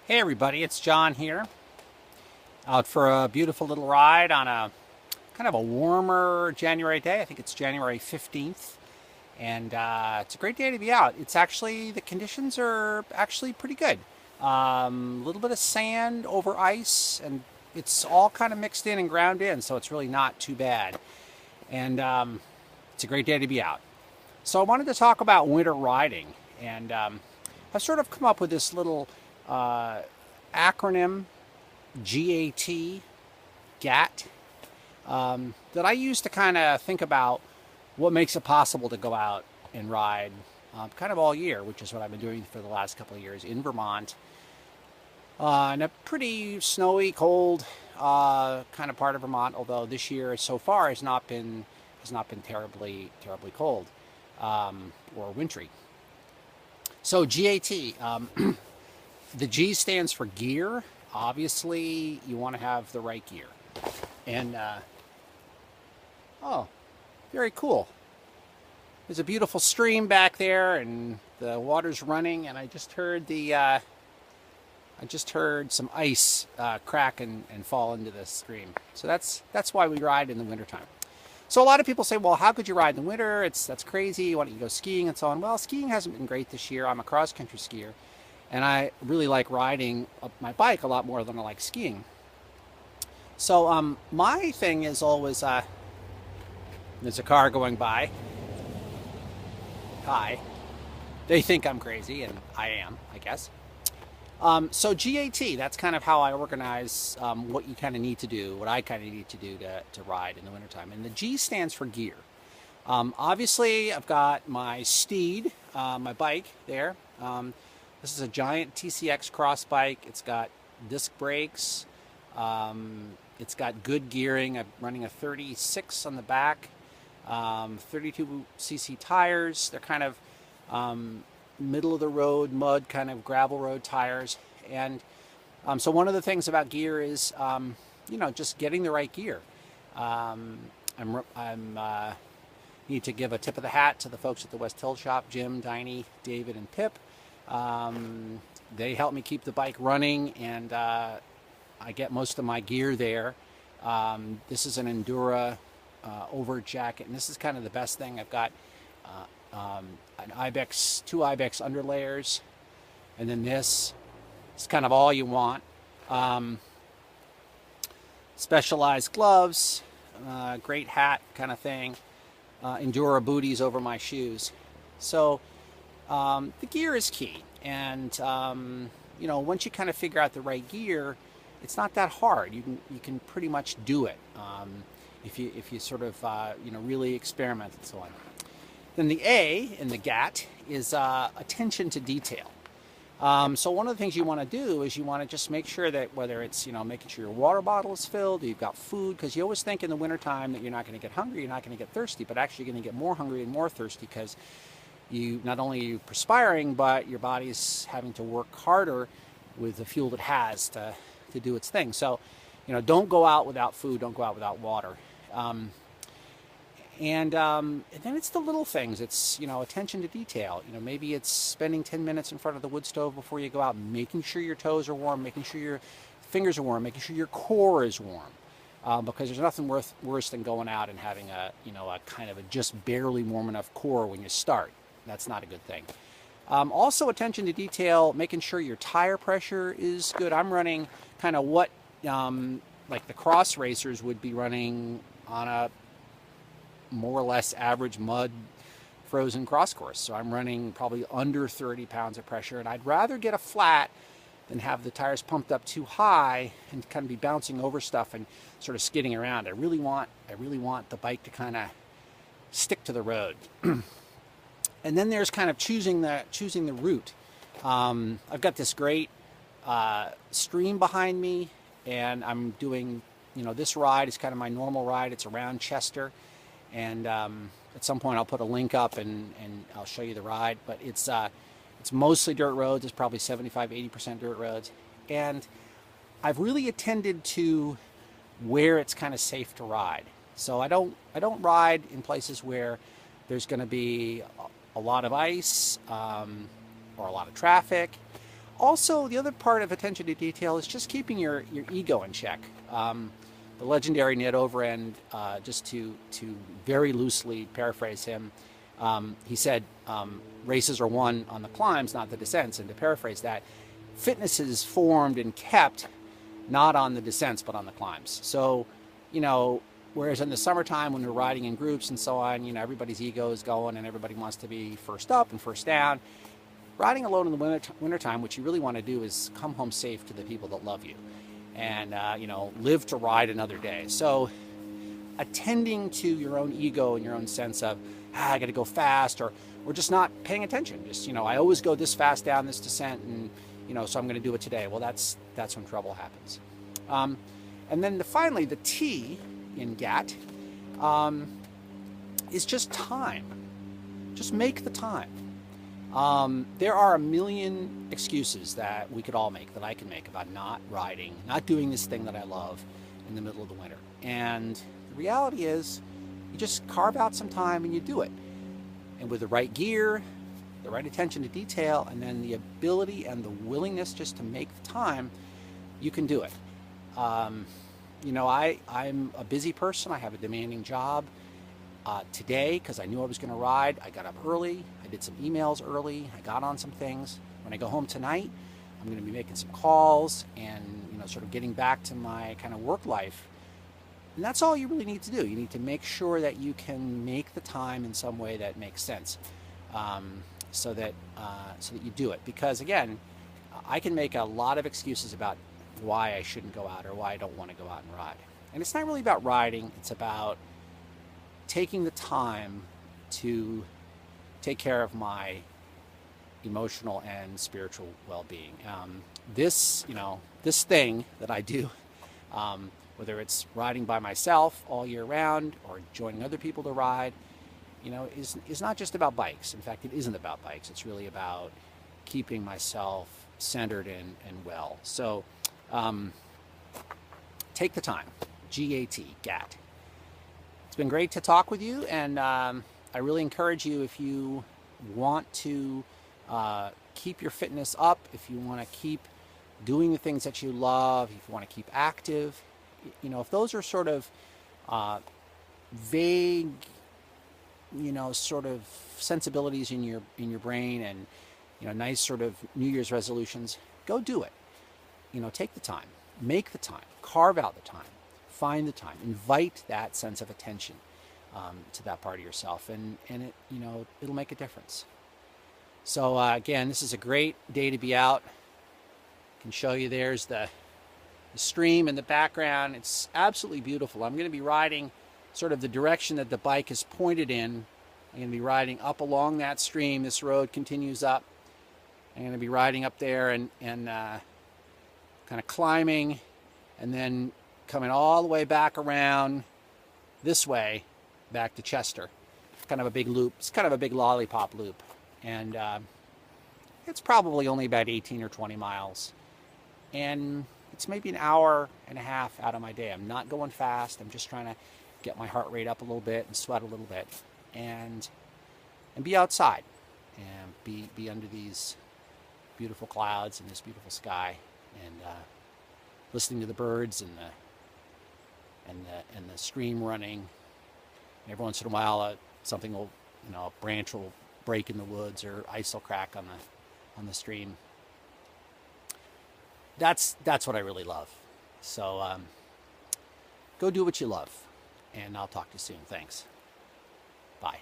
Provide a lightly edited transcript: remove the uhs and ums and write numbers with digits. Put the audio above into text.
Hey everybody, it's John here, out for a beautiful little ride on a kind of a warmer January day. I think it's January 15th, and it's a great day to be out. The conditions are actually pretty good. A little bit of sand over ice, and it's all kind of mixed in and ground in, so it's really not too bad. And it's a great day to be out. So I wanted to talk about winter riding, and I've sort of come up with this little uh, acronym G.A.T, G.A.T, that I use to kind of think about what makes it possible to go out and ride kind of all year, which is what I've been doing for the last couple of years in Vermont, in a pretty snowy, cold kind of part of Vermont. Although this year so far has not been terribly cold or wintry. So GAT, the G stands for gear. Obviously, you want to have the right gear. And oh, very cool. There's a beautiful stream back there, and the water's running. And I just heard some ice crack and fall into the stream. So that's why we ride in the wintertime. So a lot of people say, well, how could you ride in the winter? That's crazy. Why don't you go skiing and so on? Well, skiing hasn't been great this year. I'm a cross country skier, and I really like riding my bike a lot more than I like skiing. So my thing is always there's a car going by. Hi. They think I'm crazy, and I am, I guess. So GAT, that's kind of how I organize what you kind of need to do, what I kind of need to do to ride in the wintertime. And the G stands for gear. Obviously, I've got my Steed, my bike there. This is a giant TCX cross bike. It's got disc brakes. It's got good gearing. I'm running a 36 on the back, 32cc tires. They're kind of middle of the road, mud, kind of gravel road tires. And so one of the things about gear is, just getting the right gear. I'm need to give a tip of the hat to the folks at the West Hill Shop, Jim, Diney, David, and Pip. They help me keep the bike running, and I get most of my gear there. This is an Endura over jacket, and this is kind of the best thing. I've got two Ibex underlayers, and then this is kind of all you want. Specialized gloves, great hat kind of thing, Endura booties over my shoes. So the gear is key, and once you kind of figure out the right gear, it's not that hard. You can pretty much do it if you sort of really experiment and so on. Then the A in the GAT is attention to detail. So one of the things you want to do is you want to just make sure that whether it's making sure your water bottle is filled, you've got food, because you always think in the wintertime that you're not going to get hungry, you're not going to get thirsty, but actually you're going to get more hungry and more thirsty because you not only are you perspiring, but your body's having to work harder with the fuel it has to do its thing. So don't go out without food, don't go out without water. And then it's the little things. It's attention to detail. Maybe it's spending 10 minutes in front of the wood stove before you go out, making sure your toes are warm, making sure your fingers are warm, making sure your core is warm. Because there's nothing worse than going out and having a kind of a just barely warm enough core when you start. That's not a good thing. Also, attention to detail, making sure your tire pressure is good. I'm running kind of what like the cross racers would be running on a more or less average mud frozen cross course. So I'm running probably under 30 pounds of pressure, and I'd rather get a flat than have the tires pumped up too high and kind of be bouncing over stuff and sort of skidding around. I really want the bike to kind of stick to the road. And then there's kind of choosing the route. I've got this great stream behind me, and I'm doing this ride is kind of my normal ride. It's around Chester. And at some point I'll put a link up and I'll show you the ride. But it's mostly dirt roads. It's probably 75–80% dirt roads. And I've really attended to where it's kind of safe to ride. So I don't ride in places where there's going to be a lot of ice or a lot of traffic. Also, the other part of attention to detail is just keeping your ego in check. The legendary Ned Overend, just to very loosely paraphrase him, he said, races are won on the climbs, not the descents. And to paraphrase that, fitness is formed and kept not on the descents, but on the climbs. So, you know, whereas in the summertime when we're riding in groups and so on, you know, everybody's ego is going and everybody wants to be first up and first down. Riding alone in the wintertime, what you really want to do is come home safe to the people that love you and, you know, live to ride another day. So attending to your own ego and your own sense of, I got to go fast, or just not paying attention. Just, you know, I always go this fast down this descent and, you know, so I'm going to do it today. Well, that's when trouble happens. And then finally, the T in G.A.T. Is just time. Just make the time. There are a million excuses that we could all make, that I can make, about not riding, not doing this thing that I love in the middle of the winter. And the reality is, you just carve out some time and you do it. And with the right gear, the right attention to detail, and then the ability and the willingness just to make the time, you can do it. You know, I'm a busy person. I have a demanding job. Today, because I knew I was going to ride, I got up early. I did some emails early. I got on some things. When I go home tonight, I'm going to be making some calls and, you know, sort of getting back to my kind of work life. And that's all you really need to do. You need to make sure that you can make the time in some way that makes sense, so that you do it. Because again, I can make a lot of excuses about why I shouldn't go out or why I don't want to go out and ride. And it's not really about riding. It's about taking the time to take care of my emotional and spiritual well-being. This thing that I do, whether it's riding by myself all year round or joining other people to ride, you know, is not just about bikes. In fact, it isn't about bikes. It's really about keeping myself centered and well. So take the time. G.A.T. G.A.T. It's been great to talk with you, and I really encourage you, if you want to keep your fitness up, if you want to keep doing the things that you love, if you want to keep active, you know, if those are sort of vague, you know, sort of sensibilities in your brain, and, you know, nice sort of New Year's resolutions, go do it. You know, take the time, make the time, carve out the time. Find the time, invite that sense of attention to that part of yourself, and it, you know, it'll make a difference. So again, this is a great day to be out. I can show you, there's the stream in the background. It's absolutely beautiful. I'm going to be riding sort of the direction that the bike is pointed in. I'm going to be riding up along that stream. This road continues up. I'm going to be riding up there and kind of climbing, and then coming all the way back around this way, back to Chester. Kind of a big loop. It's kind of a big lollipop loop. And it's probably only about 18 or 20 miles. And it's maybe an hour and a half out of my day. I'm not going fast. I'm just trying to get my heart rate up a little bit and sweat a little bit. And be outside. And be under these beautiful clouds and this beautiful sky. And listening to the birds and the stream running. And every once in a while, something will, you know, a branch will break in the woods, or ice will crack on the stream. That's what I really love. So go do what you love, and I'll talk to you soon. Thanks. Bye.